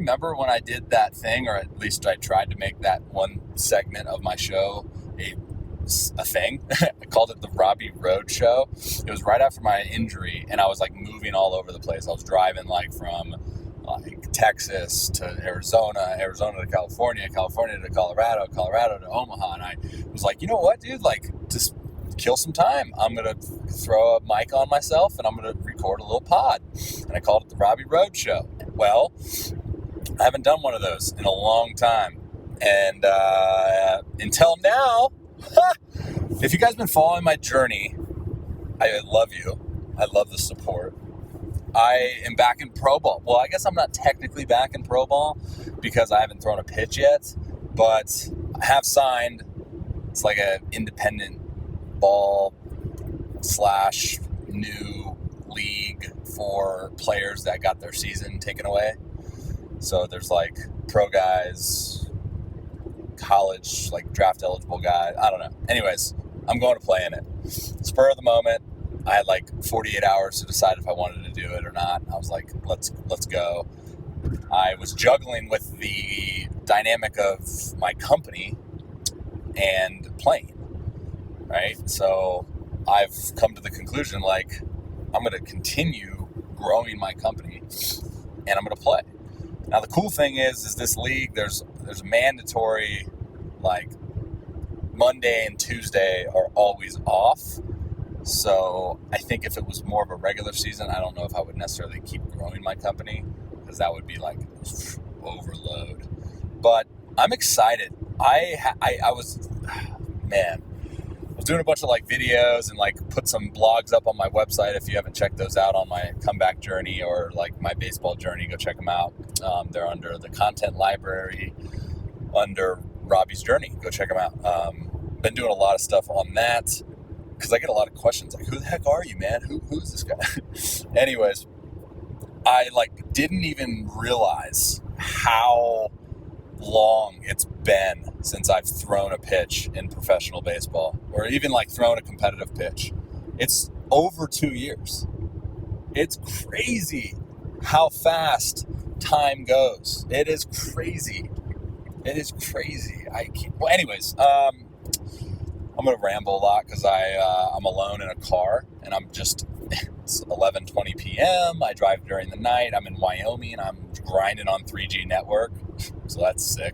remember when I did that thing, or at least I tried to make that one segment of my show a thing. I called it the Robbie Road Show. It was right after my injury, and I was like moving all over the place. I was driving like from like Texas to Arizona to California, California to Colorado, Colorado to Omaha, and I was like, you know what, dude, like just kill some time. I'm gonna throw a mic on myself and I'm gonna record a little pod, and I called it the Robbie Road Show. Well, I haven't done one of those in a long time, and until now. If you guys have been following my journey, I love you. I love the support. I am back in pro ball. Well, I guess I'm not technically back in pro ball because I haven't thrown a pitch yet, but I have signed. It's like an independent ball / new league for players that got their season taken away. So there's like pro guys, college, like draft eligible guy. I don't know. Anyways, I'm going to play in it. Spur of the moment. I had like 48 hours to decide if I wanted to do it or not. I was like, let's go. I was juggling with the dynamic of my company and playing, right? So I've come to the conclusion, like, I'm going to continue growing my company and I'm going to play. Now, the cool thing is this league, there's mandatory, like, Monday and Tuesday are always off. So I think if it was more of a regular season, I don't know if I would necessarily keep growing my company, because that would be like overload. But I'm excited. I was doing a bunch of like videos and like put some blogs up on my website. If you haven't checked those out on my comeback journey or like my baseball journey, go check them out. They're under the content library under Robbie's Journey. Go check them out. Been doing a lot of stuff on that because I get a lot of questions like, who the heck are you, man? Who's this guy? Anyways, I like didn't even realize how long it's been since I've thrown a pitch in professional baseball, or even like thrown a competitive pitch. It's over 2 years. It's crazy how fast time goes. It is crazy. Anyways, I'm going to ramble a lot because I'm alone in a car and it's 11:20 p.m. I drive during the night. I'm in Wyoming. I'm grinding on 3G network. So that's sick.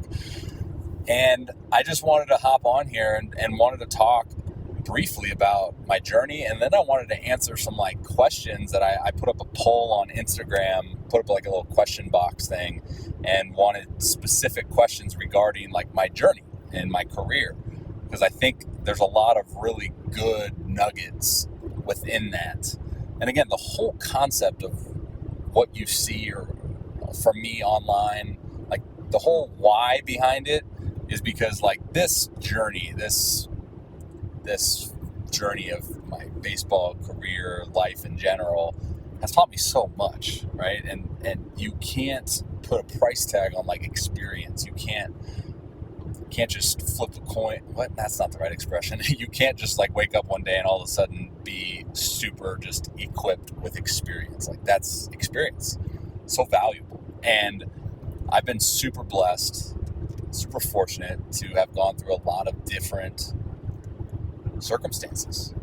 And I just wanted to hop on here and wanted to talk briefly about my journey. And then I wanted to answer some like questions that I put up a poll on Instagram, put up like a little question box thing, and wanted specific questions regarding like my journey and my career. Because I think there's a lot of really good nuggets within that. And again, the whole concept of what you see or from me online, like the whole why behind it is because like this journey of my baseball career, life in general, has taught me so much, right? And you can't put a price tag on like experience. You can't just flip the coin. What? That's not the right expression. You can't just like wake up one day and all of a sudden be super just equipped with experience. Like that's experience. So valuable. And I've been super blessed, super fortunate to have gone through a lot of different circumstances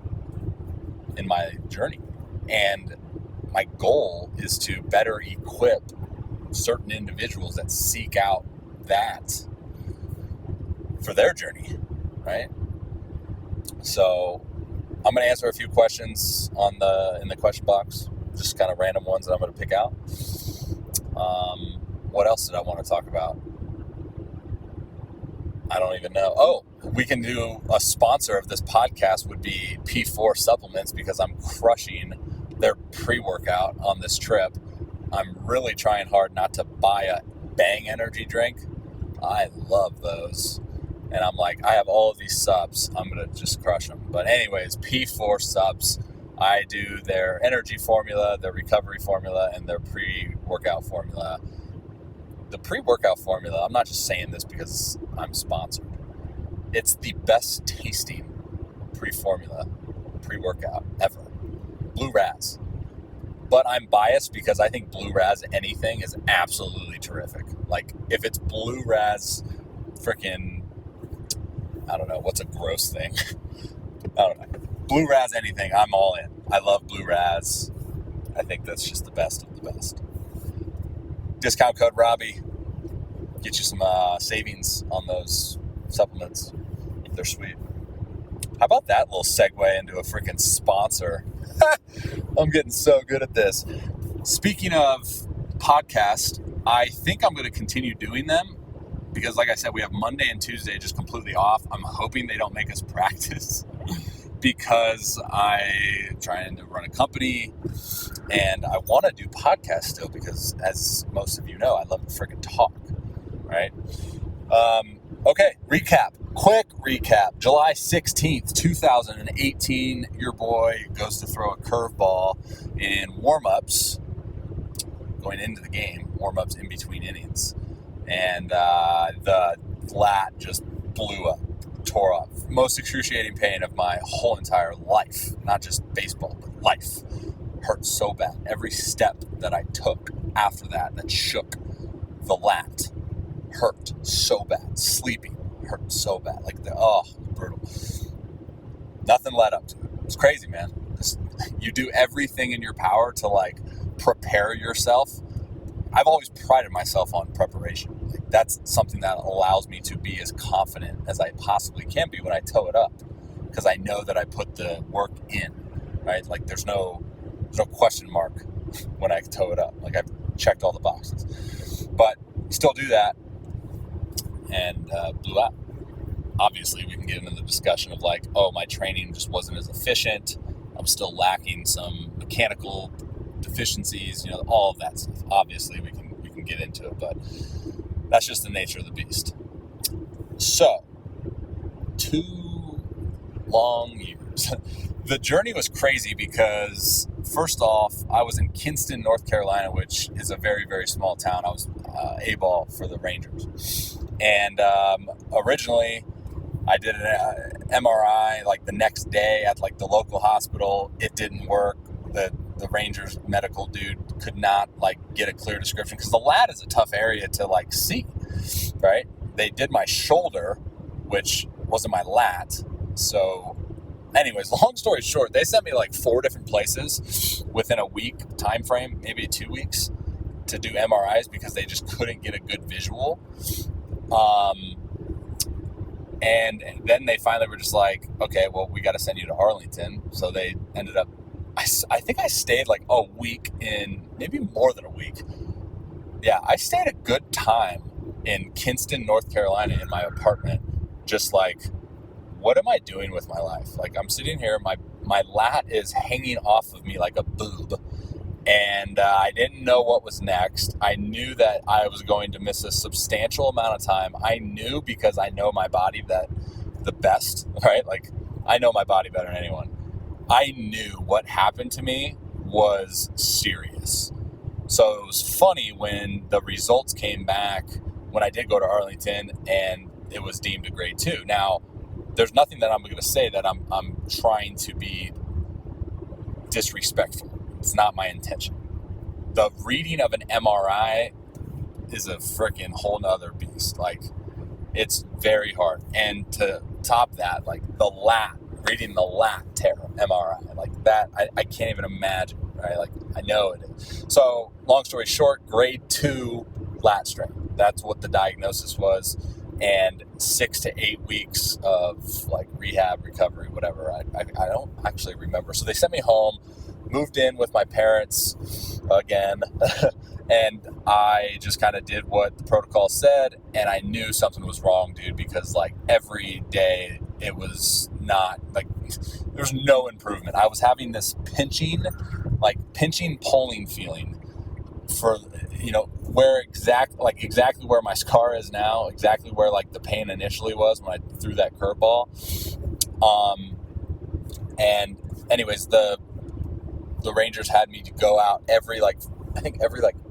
in my journey. And my goal is to better equip certain individuals that seek out that for their journey, right? So I'm going to answer a few questions in the question box, just kind of random ones that I'm going to pick out. What else did I want to talk about? I don't even know. Oh, we can do a sponsor of this podcast would be P4 Supplements, because I'm crushing their pre-workout on this trip. I'm really trying hard not to buy a Bang energy drink. I love those. And I'm like, I have all of these subs. I'm going to just crush them. But anyways, P4 subs. I do their energy formula, their recovery formula, and their pre-workout formula. The pre-workout formula, I'm not just saying this because I'm sponsored. It's the best tasting pre-workout ever. Blue Raz. but I'm biased because I think blue raz anything is absolutely terrific. Like, if it's blue raz freaking, I don't know, what's a gross thing? I don't know. Blue raz anything, I'm all in. I love blue raz. I think that's just the best of the best. Discount code Robbie. Get you some savings on those supplements. They're sweet. How about that little segue into a freaking sponsor? I'm getting so good at this. Speaking of podcasts, I think I'm going to continue doing them because, like I said, we have Monday and Tuesday just completely off. I'm hoping they don't make us practice because I'm trying to run a company and I want to do podcasts still because, as most of you know, I love to freaking talk, right? Okay, quick recap. July 16th, 2018, your boy goes to throw a curveball in warm-ups, going into the game, warm-ups in between innings. And the lat just blew up, tore up. Most excruciating pain of my whole entire life. Not just baseball, but life. Hurt so bad. Every step that I took after that shook the lat hurt so bad. Sleeping hurt so bad. Like, brutal. Nothing led up to it. It's crazy, man. You do everything in your power to, like, prepare yourself. I've always prided myself on preparation. Like, that's something that allows me to be as confident as I possibly can be when I toe it up, because I know that I put the work in, right? Like, there's no question mark when I toe it up. Like, I've checked all the boxes. But still do that, and blew out. Obviously, we can get into the discussion of like, oh, my training just wasn't as efficient. I'm still lacking some mechanical deficiencies, all of that stuff. Obviously, we can get into it, but that's just the nature of the beast. So, 2 long years. The journey was crazy because, first off, I was in Kinston, North Carolina, which is a very, very small town. I was A-ball for the Rangers. And originally, I did an MRI like the next day at like the local hospital. It didn't work. The Rangers medical dude could not like get a clear description because the lat is a tough area to like see, right? They did my shoulder, which wasn't my lat. So anyways, long story short, they sent me like 4 different places within a week time frame, maybe 2 weeks, to do MRIs because they just couldn't get a good visual. And then they finally were just like, okay, well, we got to send you to Arlington. So they ended up, I think I stayed like a week maybe more than a week. Yeah, I stayed a good time in Kinston, North Carolina in my apartment. Just like, what am I doing with my life? Like, I'm sitting here, my lat is hanging off of me like a boob. And I didn't know what was next. I knew that I was going to miss a substantial amount of time. I knew because I know my body that the best, right? Like, I know my body better than anyone. I knew what happened to me was serious. So it was funny when the results came back when I did go to Arlington and it was deemed a grade 2. Now, there's nothing that I'm going to say that I'm trying to be disrespectful. It's not my intention. The reading of an MRI is a freaking whole nother beast. Like, it's very hard. And to top that, like reading the lat tear MRI, like that, I can't even imagine, right? Like, I know it is. So, long story short, grade 2 lat strain. That's what the diagnosis was. And 6 to 8 weeks of like rehab, recovery, whatever. I don't actually remember. So they sent me home. Moved in with my parents again, and I just kind of did what the protocol said, and I knew something was wrong, dude, because like every day it was not like there's no improvement. I was having this pinching, pulling feeling for where exactly where my scar is now, exactly where like the pain initially was when I threw that curveball. And anyways, the Rangers had me to go out every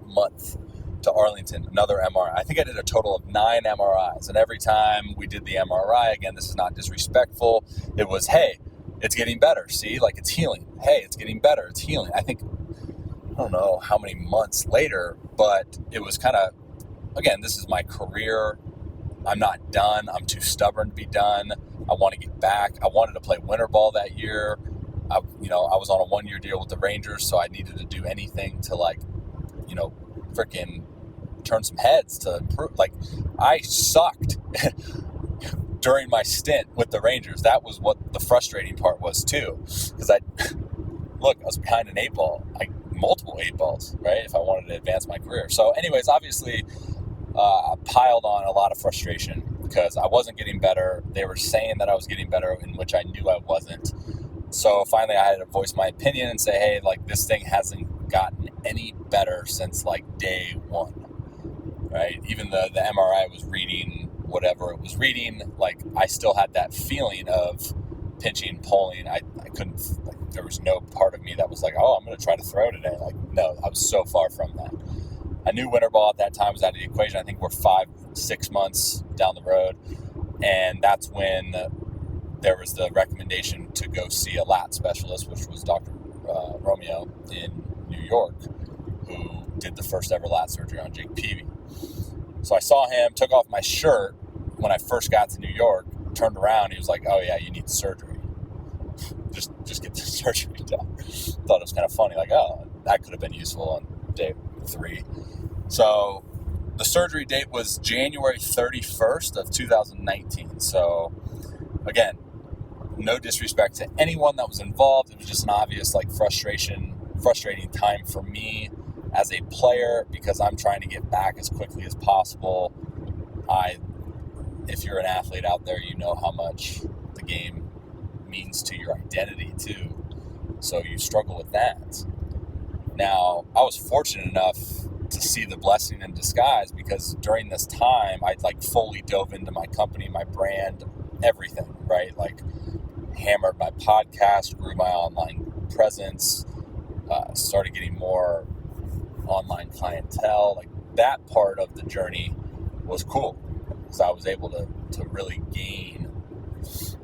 month to Arlington, another MRI. I think I did a total of 9 MRIs. And every time we did the MRI, again, this is not disrespectful, it was, hey, it's getting better. See, like, it's healing. Hey, it's getting better. It's healing. I think I don't know how many months later, but it was kind of, again, this is my career. I'm not done. I'm too stubborn to be done. I want to get back. I wanted to play winter ball that year. I was on a 1-year deal with the Rangers, so I needed to do anything to freaking turn some heads to improve. Like, I sucked during my stint with the Rangers. That was what the frustrating part was too, because I was behind an 8-ball, like multiple 8-balls, right? If I wanted to advance my career. So anyways, obviously, I piled on a lot of frustration because I wasn't getting better. They were saying that I was getting better, in which I knew I wasn't. So finally I had to voice my opinion and say, hey, like, this thing hasn't gotten any better since like day one, right? Even the MRI was reading whatever it was reading, like, I still had that feeling of pinching, pulling. I couldn't, like, there was no part of me that was like, oh, I'm going to try to throw today. Like, no, I was so far from that. I knew winter ball at that time was out of the equation. I think we're 5-6 months down the road. And that's when there was the recommendation to go see a lat specialist, which was Dr. Romeo in New York, who did the first ever lat surgery on Jake Peavy. So I saw him, took off my shirt when I first got to New York, turned around, he was like, oh yeah, you need surgery. Just get the surgery done. Thought it was kind of funny, like, oh, that could have been useful on day 3. So the surgery date was January 31st of 2019. So again, no disrespect to anyone that was involved. It was just an obvious, like, frustrating time for me as a player, because I'm trying to get back as quickly as possible. If you're an athlete out there, you know how much the game means to your identity too. So you struggle with that. Now, I was fortunate enough to see the blessing in disguise, because during this time, I fully dove into my company, my brand, everything, right? Like, hammered my podcast, grew my online presence, started getting more online clientele. Like, that part of the journey was cool, because I was able to really gain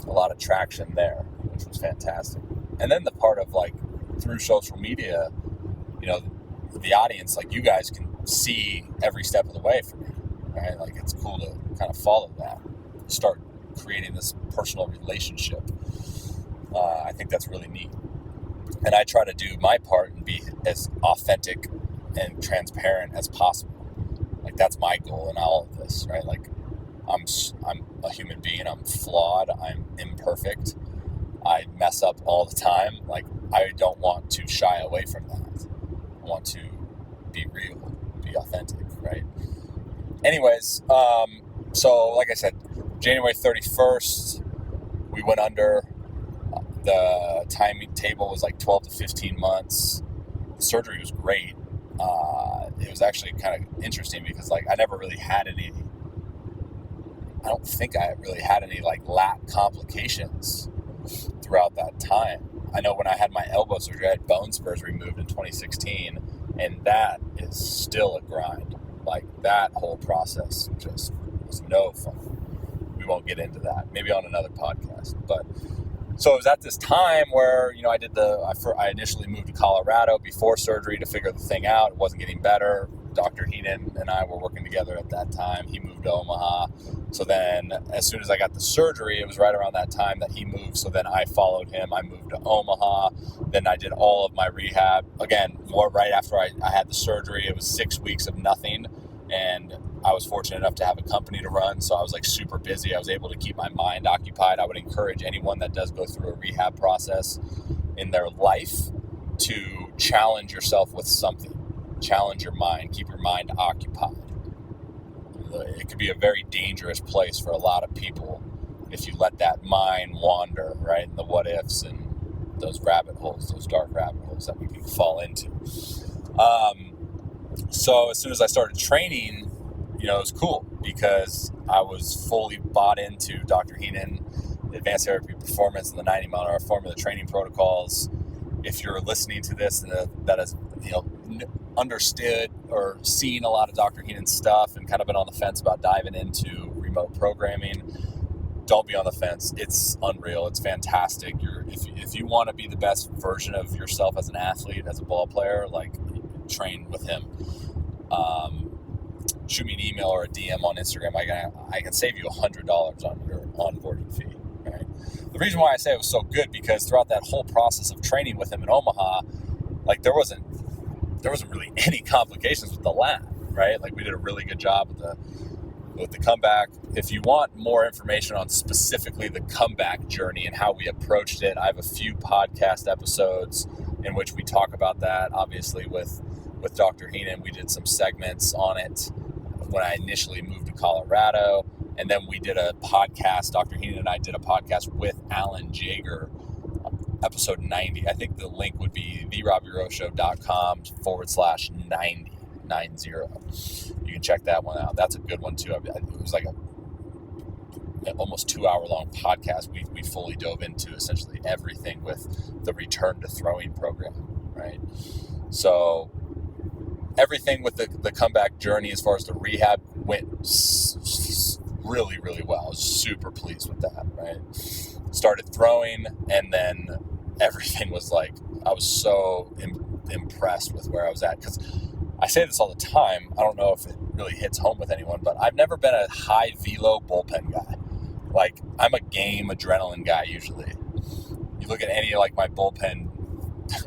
a lot of traction there, which was fantastic. And then the part of, like, through social media, the audience, like, you guys can see every step of the way for me, right? Like, it's cool to kind of follow that, start creating this personal relationship. I think that's really neat. And I try to do my part and be as authentic and transparent as possible. Like, that's my goal in all of this, right? Like, I'm a human being. I'm flawed. I'm imperfect. I mess up all the time. Like, I don't want to shy away from that. I want to be real, be authentic, right? Anyways, so like I said, January 31st, we went under. The timing table was like 12 to 15 months. The surgery was great. It was actually kind of interesting because, like, I don't think I really had any like lat complications throughout that time. I know when I had my elbow surgery, I had bone spurs removed in 2016, and that is still a grind. Like, that whole process just was no fun. We won't get into that. Maybe on another podcast. But so it was at this time where, I initially moved to Colorado before surgery to figure the thing out. It wasn't getting better. Dr. Heenan and I were working together at that time. He moved to Omaha. So then as soon as I got the surgery, it was right around that time that he moved. So then I followed him. I moved to Omaha. Then I did all of my rehab. Again, right after I had the surgery, it was 6 weeks of nothing. And I was fortunate enough to have a company to run. So I was, like, super busy. I was able to keep my mind occupied. I would encourage anyone that does go through a rehab process in their life to challenge yourself with something. Challenge your mind. Keep your mind occupied. It could be a very dangerous place for a lot of people if you let that mind wander, right? And the what ifs and those rabbit holes, those dark rabbit holes that we can fall into. So as soon as I started training, it was cool because I was fully bought into Dr. Heenan, Advanced Therapy Performance, and the 90-mile-an-hour formula training protocols. If you're listening to this and that has, understood or seen a lot of Dr. Heenan's stuff and kind of been on the fence about diving into remote programming, don't be on the fence. It's unreal. It's fantastic. If you want to be the best version of yourself as an athlete, as a ball player, like, train with him, shoot me an email or a DM on Instagram. I can save you $100 on your onboarding fee. Right? The reason why I say it was so good, because throughout that whole process of training with him in Omaha, like there wasn't really any complications with the lab, right? Like we did a really good job with the comeback. If you want more information on specifically the comeback journey and how we approached it, I have a few podcast episodes in which we talk about that. Obviously with Dr. Heenan, we did some segments on it when I initially moved to Colorado. And then we did a podcast, Dr. Heenan and I did a podcast with Alan Jaeger, episode 90. I think the link would be therobbyrowshow.com/90. You can check that one out. That's a good one too. It was like an almost 2-hour long podcast. We fully dove into essentially everything with the return to throwing program, right? So everything with the comeback journey as far as the rehab went really, really well. I was super pleased with that, right? Started throwing, and then everything was like, I was so impressed with where I was at. Because I say this all the time, I don't know if it really hits home with anyone, but I've never been a high velo bullpen guy. Like, I'm a game adrenaline guy usually. You look at any of like my bullpen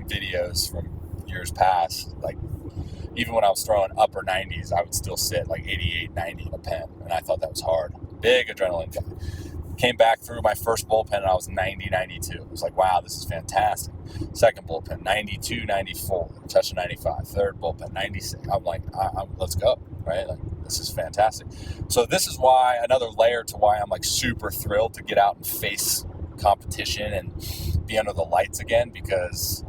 videos from years past, like even when I was throwing upper 90s, I would still sit like 88, 90 in a pen. And I thought that was hard. Big adrenaline guy. Came back through my first bullpen and I was 90, 92. I was like, wow, this is fantastic. Second bullpen, 92, 94. Touching 95. Third bullpen, 96. I'm like, let's go, right? Like, this is fantastic. So this is why, another layer to why I'm like super thrilled to get out and face competition and be under the lights again, because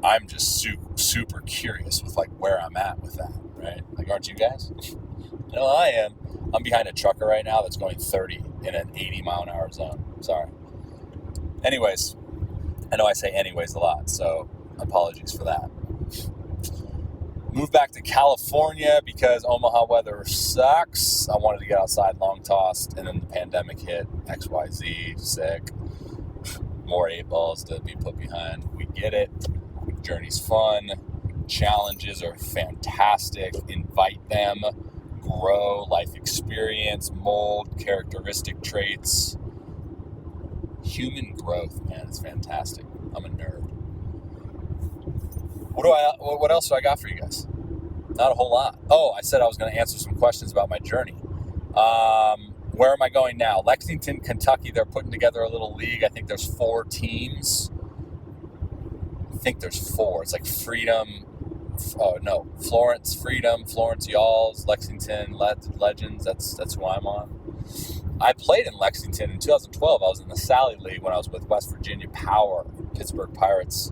I'm just super curious with like where I'm at with that, right? Like, aren't you guys? No, I am. I'm behind a trucker right now that's going 30 in an 80 mile an hour zone. Sorry. Anyways, I know I say anyways a lot, so apologies for that. Moved back to California because Omaha weather sucks. I wanted to get outside, long tossed, and then the pandemic hit. XYZ, sick. More 8 balls to be put behind. We get it. Journey's fun. Challenges are fantastic. Invite them. Grow, life experience, mold, characteristic traits. Human growth, man, it's fantastic. I'm a nerd. What else do I got for you guys? Not a whole lot. Oh, I said I was going to answer some questions about my journey. Where am I going now? Lexington, Kentucky. They're putting together a little league. I think there's 4 teams. I think there's 4. It's like Freedom. Oh no, Florence Freedom, Florence Y'alls, Lexington Legends. That's who I'm on. I played in Lexington in 2012. I was in the Sally League when I was with West Virginia Power, Pittsburgh Pirates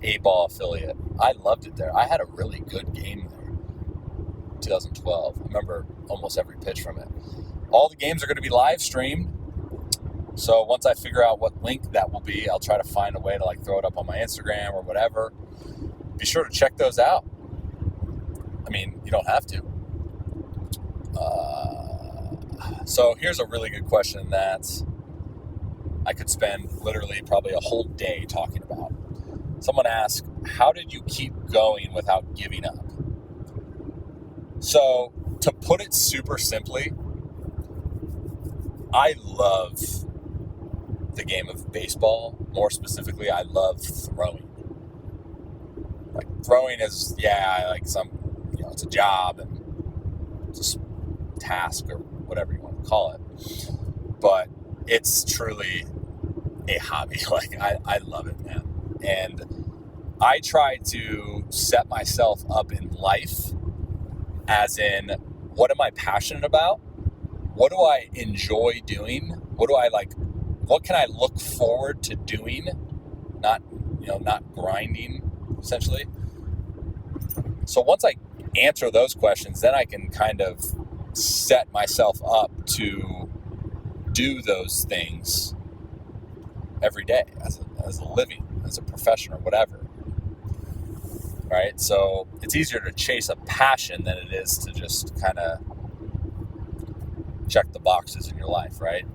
A-ball affiliate. I loved it there. I had a really good game there. 2012. I remember almost every pitch from it. All the games are going to be live streamed. So once I figure out what link that will be, I'll try to find a way to like throw it up on my Instagram or whatever. Be sure to check those out. I mean, you don't have to. So here's a really good question that I could spend literally probably a whole day talking about. Someone asked, how did you keep going without giving up? So to put it super simply, I love the game of baseball. More specifically, I love throwing. Like throwing is, like some, it's a job and it's a task or whatever you want to call it. But it's truly a hobby. Like I love it, man. And I try to set myself up in life as in, what am I passionate about? What do I enjoy doing? What can I look forward to doing? Not grinding, essentially. So once I answer those questions, then I can kind of set myself up to do those things every day as a living, as a profession or whatever. Right? So it's easier to chase a passion than it is to just kind of check the boxes in your life, right?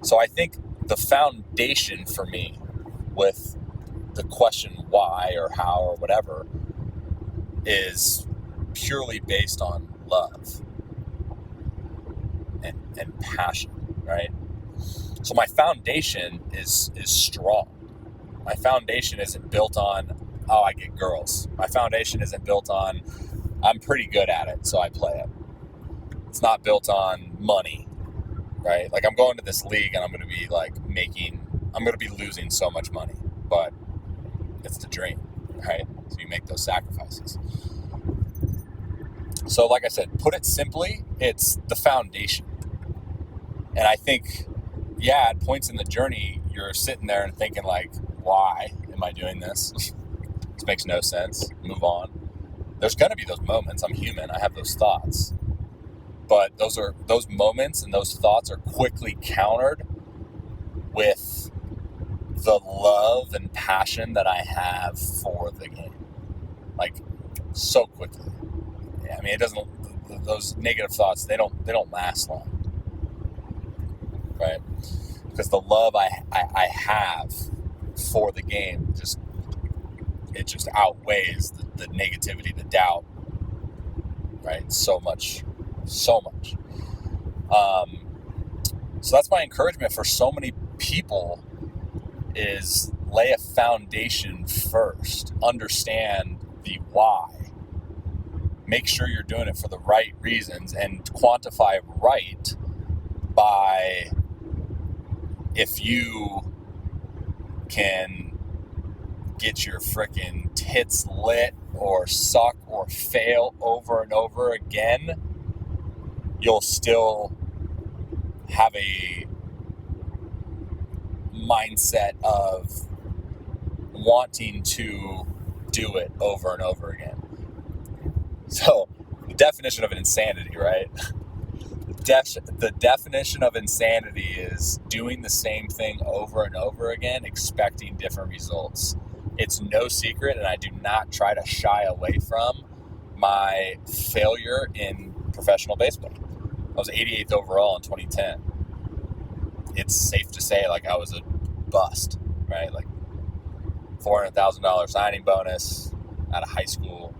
So I think the foundation for me with the question why or how or whatever is purely based on love and passion, right? So my foundation is strong. My foundation isn't built on, oh, I get girls. My foundation isn't built on, I'm pretty good at it, so I play it. It's not built on money, right? Like, I'm going to this league and I'm going to be losing so much money, but it's the dream, right? So you make those sacrifices. So like I said, put it simply, it's the foundation. And I think, yeah, at points in the journey, you're sitting there and thinking like, why am I doing this? This makes no sense. Move on. There's going to be those moments. I'm human. I have those thoughts. But those moments and those thoughts are quickly countered with the love and passion that I have for the game. Like, so quickly. I mean, those negative thoughts, they don't last long. Right? Because the love I have for the game just outweighs the negativity, the doubt, right? So much. So that's my encouragement for so many people is lay a foundation first. Understand the why. Make sure you're doing it for the right reasons, and quantify right by if you can get your frickin' tits lit or suck or fail over and over again, you'll still have a mindset of wanting to do it over and over again. So, the definition of insanity, right? The definition of insanity is doing the same thing over and over again, expecting different results. It's no secret, and I do not try to shy away from my failure in professional baseball. I was 88th overall in 2010. It's safe to say, like, I was a bust, right? Like, $400,000 signing bonus out of high school.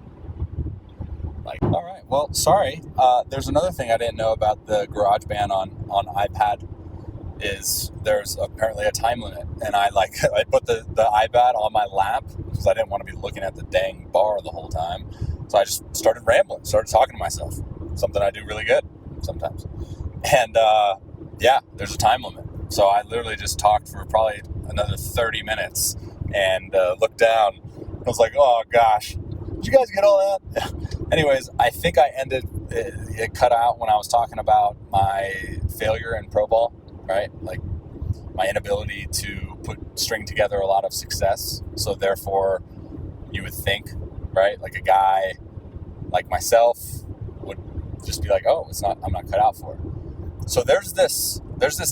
Like, all right, well, sorry. There's another thing I didn't know about the GarageBand on iPad is there's apparently a time limit. And I put the iPad on my lap because I didn't want to be looking at the dang bar the whole time. So I just started rambling, started talking to myself, something I do really good sometimes. And there's a time limit. So I literally just talked for probably another 30 minutes and looked down. I was like, oh gosh, did you guys get all that? Anyways, I think I ended, it cut out when I was talking about my failure in pro ball, right? Like my inability to string together a lot of success. So therefore you would think, right? Like a guy like myself would just be like, oh, I'm not cut out for it. So there's this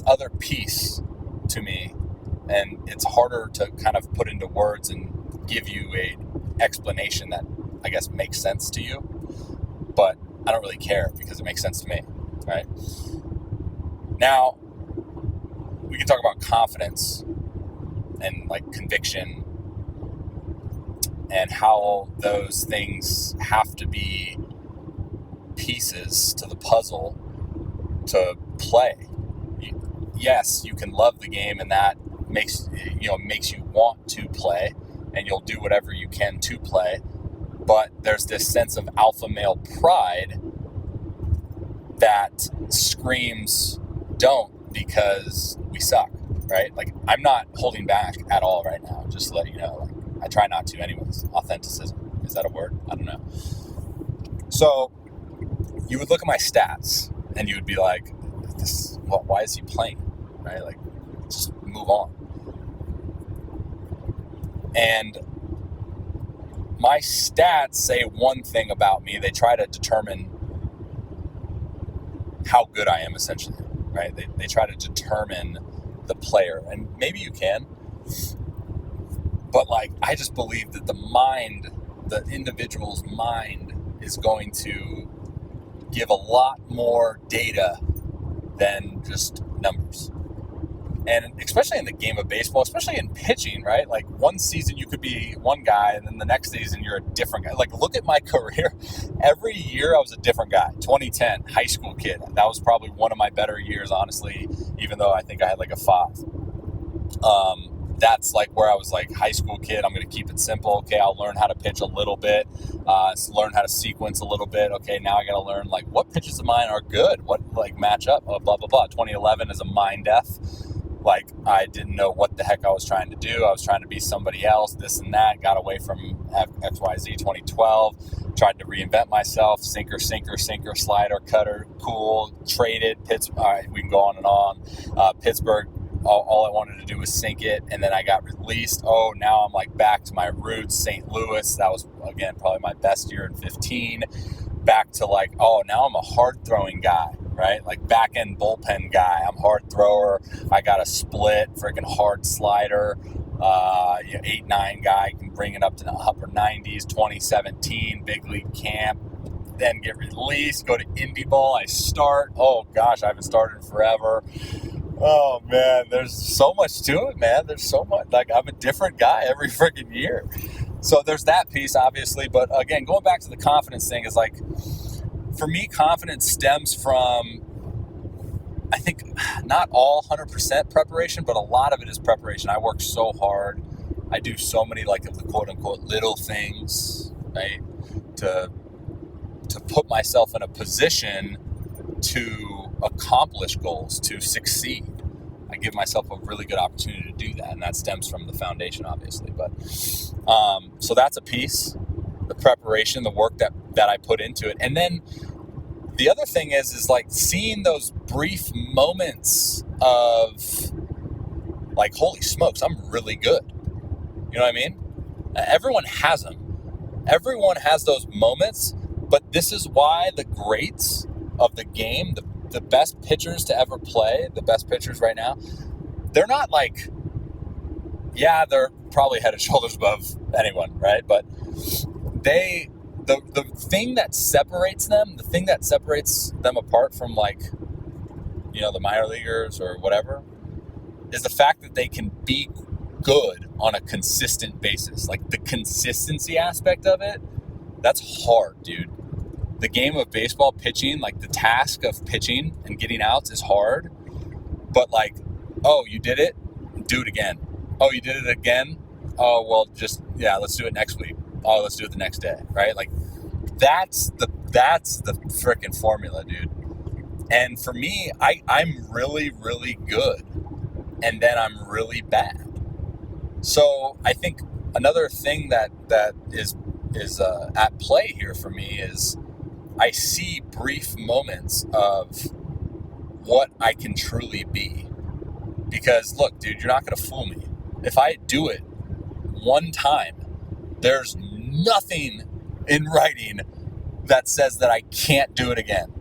other piece to me, and it's harder to kind of put into words and give you a explanation that I guess makes sense to you, but I don't really care because it makes sense to me, right? Now, we can talk about confidence and like conviction and how those things have to be pieces to the puzzle to play. Yes, you can love the game, and that makes you want to play, and you'll do whatever you can to play. But there's this sense of alpha male pride that screams don't, because we suck, right? Like, I'm not holding back at all right now, just to let you know. Like, I try not to anyways. Authenticism, is that a word? I don't know. So you would look at my stats and you would be like, why is he playing, right? Like, just move on. And my stats say one thing about me. They try to determine how good I am, essentially, right? They try to determine the player, and maybe you can, but like, I just believe that the individual's mind is going to give a lot more data than just numbers. And especially in the game of baseball, especially in pitching, right? Like one season you could be one guy, and then the next season you're a different guy. Like look at my career. Every year I was a different guy. 2010, high school kid. That was probably one of my better years, honestly, even though I think I had like a 5. That's like where I was like high school kid. I'm going to keep it simple. Okay, I'll learn how to pitch a little bit, learn how to sequence a little bit. Okay, now I got to learn like what pitches of mine are good, what like match up, blah, blah, blah. 2011 is a mind death. Like I didn't know what the heck I was trying to do. I was trying to be somebody else, this and that, got away from XYZ. 2012, tried to reinvent myself, sinker, slider, cutter, cool, traded, Pittsburgh, all right, we can go on and on. Pittsburgh, all I wanted to do was sink it, and then I got released. Oh, now I'm like back to my roots, St. Louis. That was, again, probably my best year in 15. Back to like, oh, now I'm a hard throwing guy, right? Like back end bullpen guy. I'm hard thrower. I got a split, freaking hard slider. 8-9 guy, can bring it up to the upper 90s. 2017 big league camp, then get released, go to indie ball. I start. Oh gosh, I haven't started in forever. Oh man, there's so much to it, man. There's so much. Like I'm a different guy every freaking year. So there's that piece, obviously. But again, going back to the confidence thing is like, for me, confidence stems from, I think, not all 100% preparation, but a lot of it is preparation. I work so hard. I do so many like of the quote unquote little things, right? To put myself in a position to accomplish goals, to succeed. I give myself a really good opportunity to do that, and that stems from the foundation, obviously. But so that's a piece, the preparation, the work that I put into it. And then the other thing is like seeing those brief moments of like, holy smokes, I'm really good. You know what I mean? Everyone has them. Everyone has those moments, but this is why the greats of the game, the best pitchers to ever play, the best pitchers right now, they're not like, yeah, they're probably head and shoulders above anyone, right? But the thing that separates them, the thing that separates them apart from like, you know, the minor leaguers or whatever, is the fact that they can be good on a consistent basis. Like the consistency aspect of it, that's hard, dude. The game of baseball, pitching, like the task of pitching and getting outs is hard, but like, oh, you did it, do it again. Oh, you did it again? Oh, well, let's do it next week. Oh, let's do it the next day, right? Like that's the freaking formula, dude. And for me, I'm really, really good, and then I'm really bad. So I think another thing that is at play here for me is I see brief moments of what I can truly be. Because look, dude, you're not going to fool me. If I do it one time, there's nothing in writing that says that I can't do it again.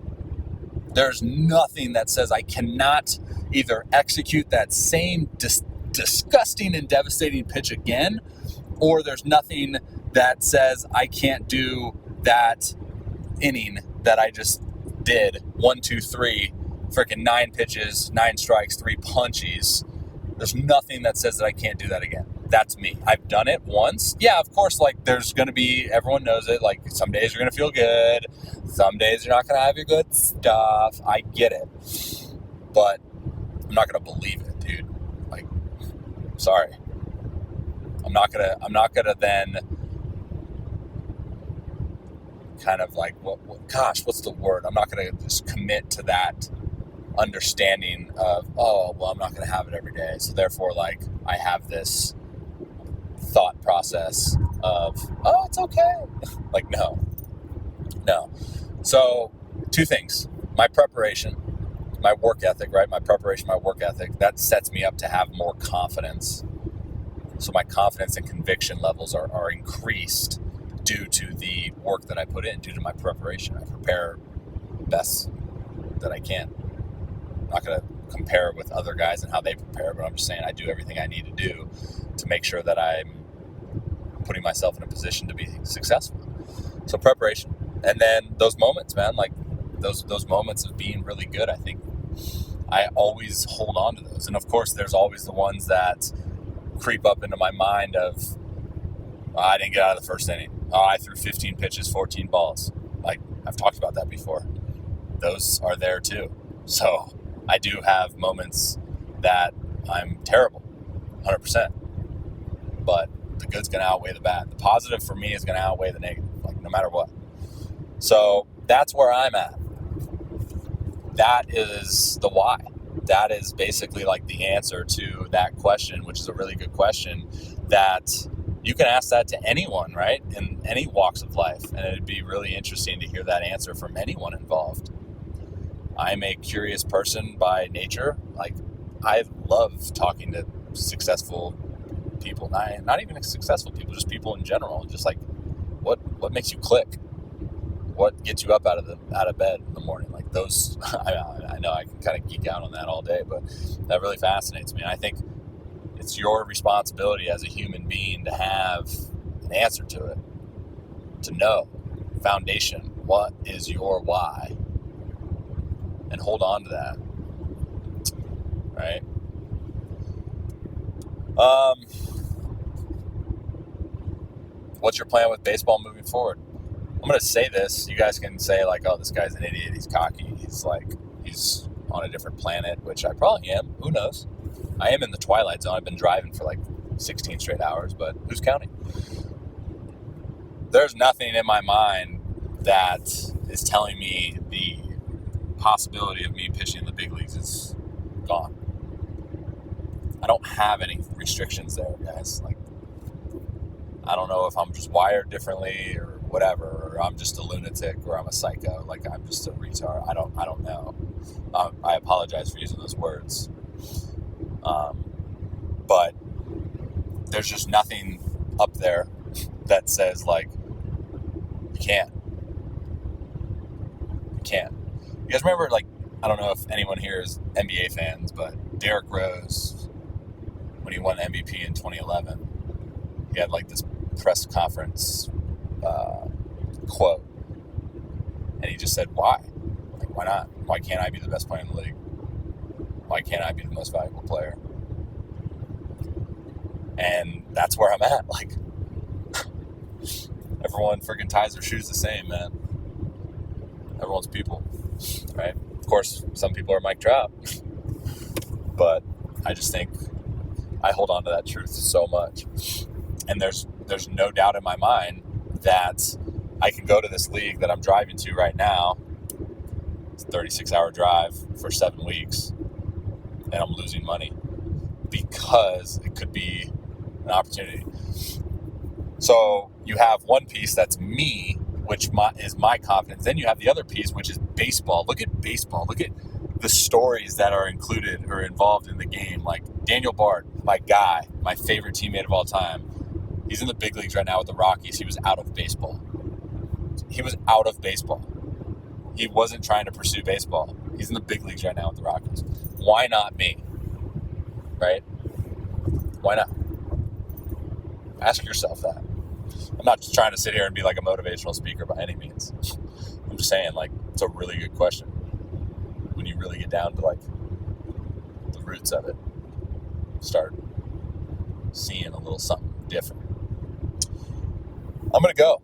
There's nothing that says I cannot either execute that same disgusting and devastating pitch again, or there's nothing that says I can't do that inning that I just did. 1, 2, 3, freaking 9 pitches, 9 strikes, 3 punchies. There's nothing that says that I can't do that again. That's me. I've done it once. Yeah, of course, like there's going to be, everyone knows it, like some days you're going to feel good. Some days you're not going to have your good stuff. I get it. But I'm not going to believe it, dude. Like, sorry. I'm not going to then kind of like, what's the word? I'm not going to just commit to that understanding of, oh, well, I'm not going to have it every day. So therefore, like, I have this thought process of, oh, it's okay. Like, no. So 2 things. My preparation, my work ethic, right? My preparation, my work ethic, that sets me up to have more confidence. So my confidence and conviction levels are increased due to the work that I put in, due to my preparation. I prepare best that I can. I'm not going to compare with other guys and how they prepare, but I'm just saying I do everything I need to do to make sure that I'm putting myself in a position to be successful. So preparation. And then those moments, man, like those moments of being really good, I think I always hold on to those. And of course, there's always the ones that creep up into my mind of, I didn't get out of the first inning. I threw 15 pitches, 14 balls. Like, I've talked about that before. Those are there too. So I do have moments that I'm terrible, 100%. But the good's going to outweigh the bad. The positive for me is going to outweigh the negative, like no matter what. So that's where I'm at. That is the why. That is basically like the answer to that question, which is a really good question that you can ask that to anyone, right? In any walks of life. And it'd be really interesting to hear that answer from anyone involved. I'm a curious person by nature. Like, I love talking to successful people, not even successful people, just people in general. Just like, what makes you click? What gets you up out of bed in the morning? Like those, I know I can kind of geek out on that all day, but that really fascinates me. And I think it's your responsibility as a human being to have an answer to it, to know foundation. What is your why? And hold on to that, right? What's your plan with baseball moving forward? I'm going to say this. You guys can say like, oh, this guy's an idiot. He's cocky. He's on a different planet, which I probably am. Who knows? I am in the twilight zone. I've been driving for like 16 straight hours, but who's counting? There's nothing in my mind that is telling me the possibility of me pitching in the big leagues is gone. I don't have any restrictions there, guys. Like, I don't know if I'm just wired differently or whatever, or I'm just a lunatic, or I'm a psycho. Like, I'm just a retard. I don't know. I apologize for using those words. But there's just nothing up there that says like, you can't. You guys remember, like, I don't know if anyone here is NBA fans, but Derrick Rose, when he won MVP in 2011, he had like this press conference quote, and he just said, why? Like, why not? Why can't I be the best player in the league? Why can't I be the most valuable player? And that's where I'm at. Like, everyone freaking ties their shoes the same, man. Everyone's people, right? Of course, some people are Mike Trout, but I just think I hold on to that truth so much. And there's no doubt in my mind that I can go to this league that I'm driving to right now. It's a 36-hour drive for 7 weeks, and I'm losing money because it could be an opportunity. So you have one piece that's me, which is my confidence. Then you have the other piece, which is baseball. Look at baseball. Look at the stories that are included or involved in the game. Like Daniel Bard, my guy, my favorite teammate of all time. He's in the big leagues right now with the Rockies. He was out of baseball. He wasn't trying to pursue baseball. He's in the big leagues right now with the Rockies. Why not me? Right? Why not? Ask yourself that. I'm not just trying to sit here and be like a motivational speaker by any means. I'm just saying, like, it's a really good question when you really get down to like the roots of it. Start seeing a little something different. I'm going to go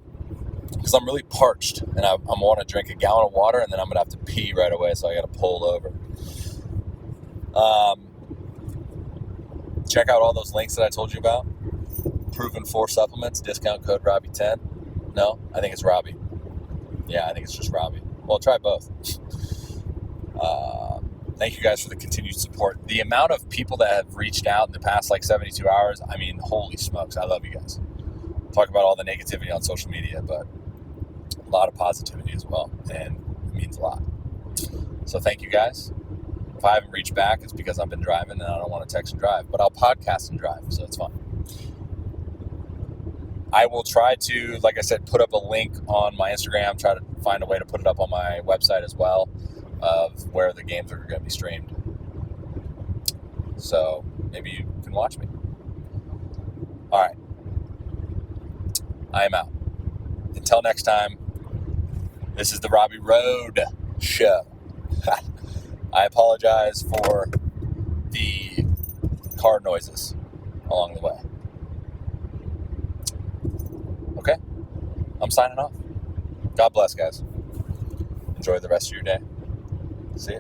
because I'm really parched and I want to drink a gallon of water and then I'm going to have to pee right away, so I got to pull over. Check out all those links that I told you about. Proven 4 supplements, discount code Robbie10. No, I think it's Robbie. Yeah, I think it's just Robbie. Well, try both. Thank you guys for the continued support. The amount of people that have reached out in the past like 72 hours, I mean, holy smokes, I love you guys. Talk about all the negativity on social media, but a lot of positivity as well, and it means a lot. So thank you guys. If I haven't reached back, it's because I've been driving and I don't want to text and drive, but I'll podcast and drive, so it's fun. I will try to, like I said, put up a link on my Instagram, try to find a way to put it up on my website as well, of where the games are going to be streamed. So maybe you can watch me. All right. I am out. Until next time, this is the Robbie Road Show. I I apologize for the car noises along the way. Okay, I'm signing off. God bless, guys. Enjoy the rest of your day. See ya.